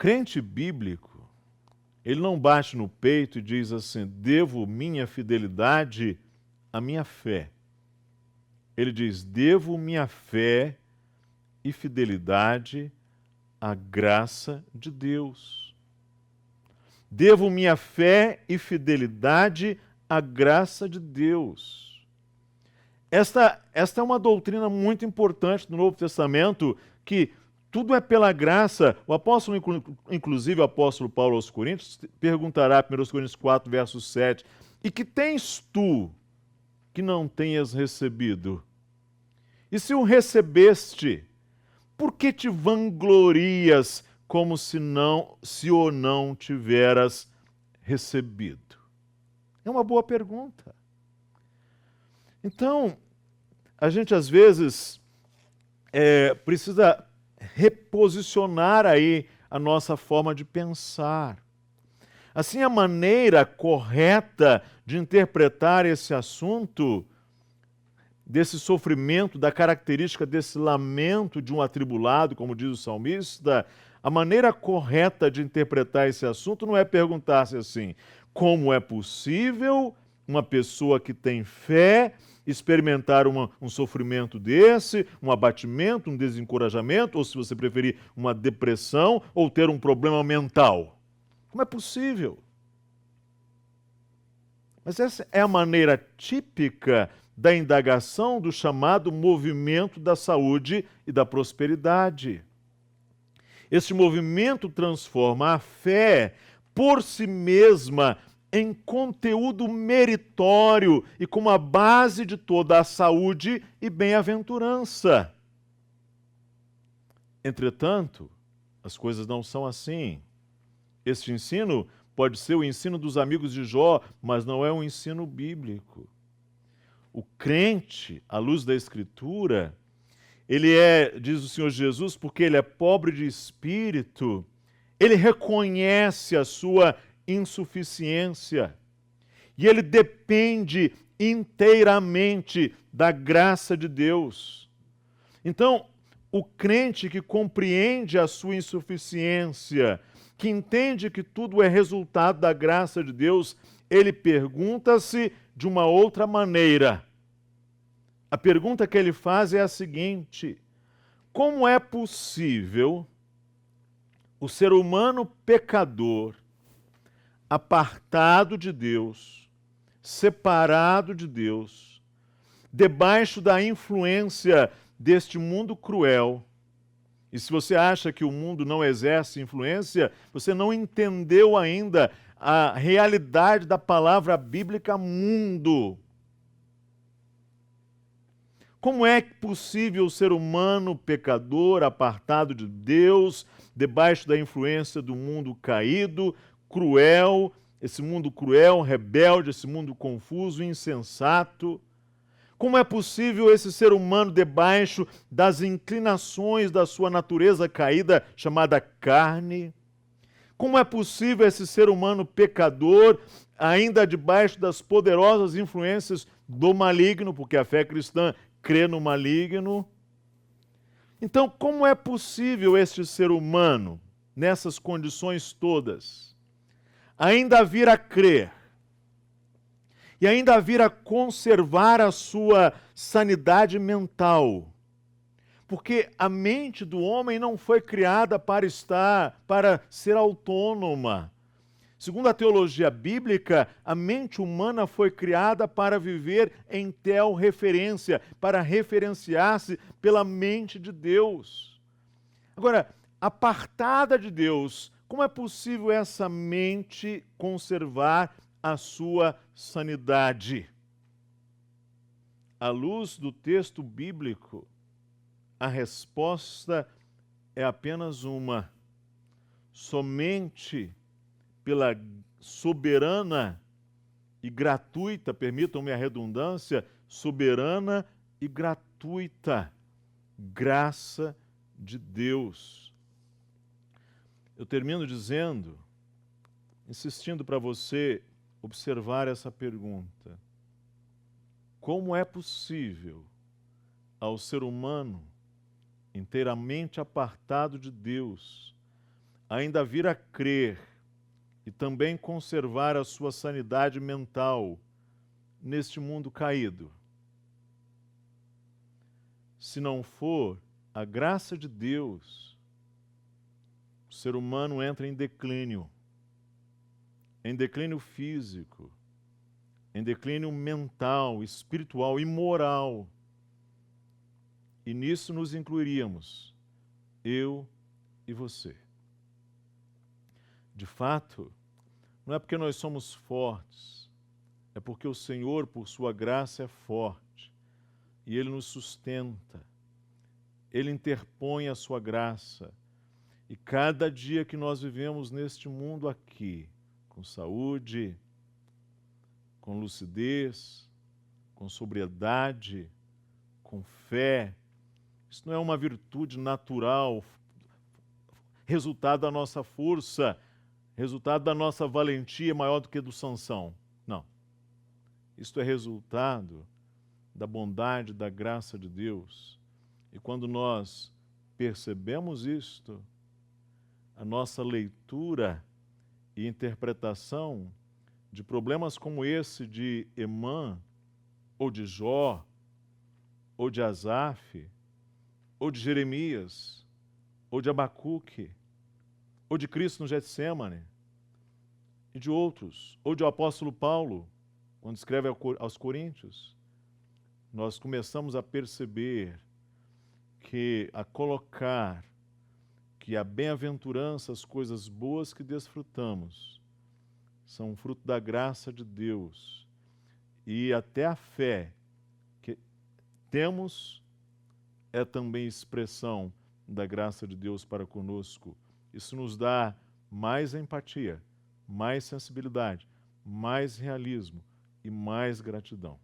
crente bíblico, ele não bate no peito e diz assim: devo minha fidelidade à minha fé. Ele diz: devo minha fé e fidelidade à graça de Deus. Devo minha fé e fidelidade à graça de Deus. Esta é uma doutrina muito importante do Novo Testamento, que tudo é pela graça. O apóstolo, inclusive o apóstolo Paulo aos Coríntios, perguntará, 1 Coríntios 4, verso 7, e que tens tu que não tenhas recebido? E se o recebeste, por que te vanglorias como se o não tiveras recebido? É uma boa pergunta. Então, a gente às vezes precisa reposicionar aí a nossa forma de pensar. Assim, a maneira correta de interpretar esse assunto, desse sofrimento, da característica desse lamento de um atribulado, como diz o salmista, a maneira correta de interpretar esse assunto não é perguntar-se assim: como é possível uma pessoa que tem fé experimentar um sofrimento desse, um abatimento, um desencorajamento, ou, se você preferir, uma depressão, ou ter um problema mental? Como é possível? Mas essa é a maneira típica da indagação do chamado movimento da saúde e da prosperidade. Este movimento transforma a fé por si mesma em conteúdo meritório e como a base de toda a saúde e bem-aventurança. Entretanto, as coisas não são assim. Este ensino pode ser o ensino dos amigos de Jó, mas não é um ensino bíblico. O crente, à luz da Escritura, ele diz o Senhor Jesus, porque ele é pobre de espírito, ele reconhece a sua insuficiência e ele depende inteiramente da graça de Deus. Então, o crente que compreende a sua insuficiência, que entende que tudo é resultado da graça de Deus, ele pergunta-se de uma outra maneira. A pergunta que ele faz é a seguinte: como é possível o ser humano pecador, apartado de Deus, separado de Deus, debaixo da influência deste mundo cruel? E se você acha que o mundo não exerce influência, você não entendeu ainda a realidade da palavra bíblica mundo. Como é possível o ser humano pecador, apartado de Deus, debaixo da influência do mundo caído, cruel, esse mundo cruel, rebelde, esse mundo confuso, insensato? Como é possível esse ser humano debaixo das inclinações da sua natureza caída, chamada carne? Como é possível esse ser humano pecador, ainda debaixo das poderosas influências do maligno, porque a fé cristã crê no maligno? Então, como é possível este ser humano, nessas condições todas, ainda vir a crer e ainda vir a conservar a sua sanidade mental? Porque a mente do homem não foi criada para ser autônoma. Segundo a teologia bíblica, a mente humana foi criada para viver em tel-referência, para referenciar-se pela mente de Deus. Agora, apartada de Deus, como é possível essa mente conservar a sua sanidade? À luz do texto bíblico, a resposta é apenas uma: somente pela soberana e gratuita, permitam-me a redundância, soberana e gratuita graça de Deus. Eu termino dizendo, insistindo para você observar essa pergunta: como é possível ao ser humano inteiramente apartado de Deus ainda vir a crer e também conservar a sua sanidade mental neste mundo caído. Se não for a graça de Deus, o ser humano entra em declínio físico, em declínio mental, espiritual e moral. E nisso nos incluiríamos, eu e você. De fato, não é porque nós somos fortes, é porque o Senhor, por sua graça, é forte. E Ele nos sustenta. Ele interpõe a sua graça. E cada dia que nós vivemos neste mundo aqui, com saúde, com lucidez, com sobriedade, com fé, isso não é uma virtude natural, resultado da nossa força, resultado da nossa valentia maior do que do Sansão. Não. Isto é resultado da bondade, da graça de Deus. E quando nós percebemos isto, a nossa leitura e interpretação de problemas como esse de Emã, ou de Jó, ou de Asaf, ou de Jeremias, ou de Abacuque, ou de Cristo no Getsêmane, e de outros, ou de o apóstolo Paulo, quando escreve aos Coríntios, nós começamos a perceber a colocar que a bem-aventurança, as coisas boas que desfrutamos, são fruto da graça de Deus. E até a fé que temos é também expressão da graça de Deus para conosco. Isso nos dá mais empatia, mais sensibilidade, mais realismo e mais gratidão.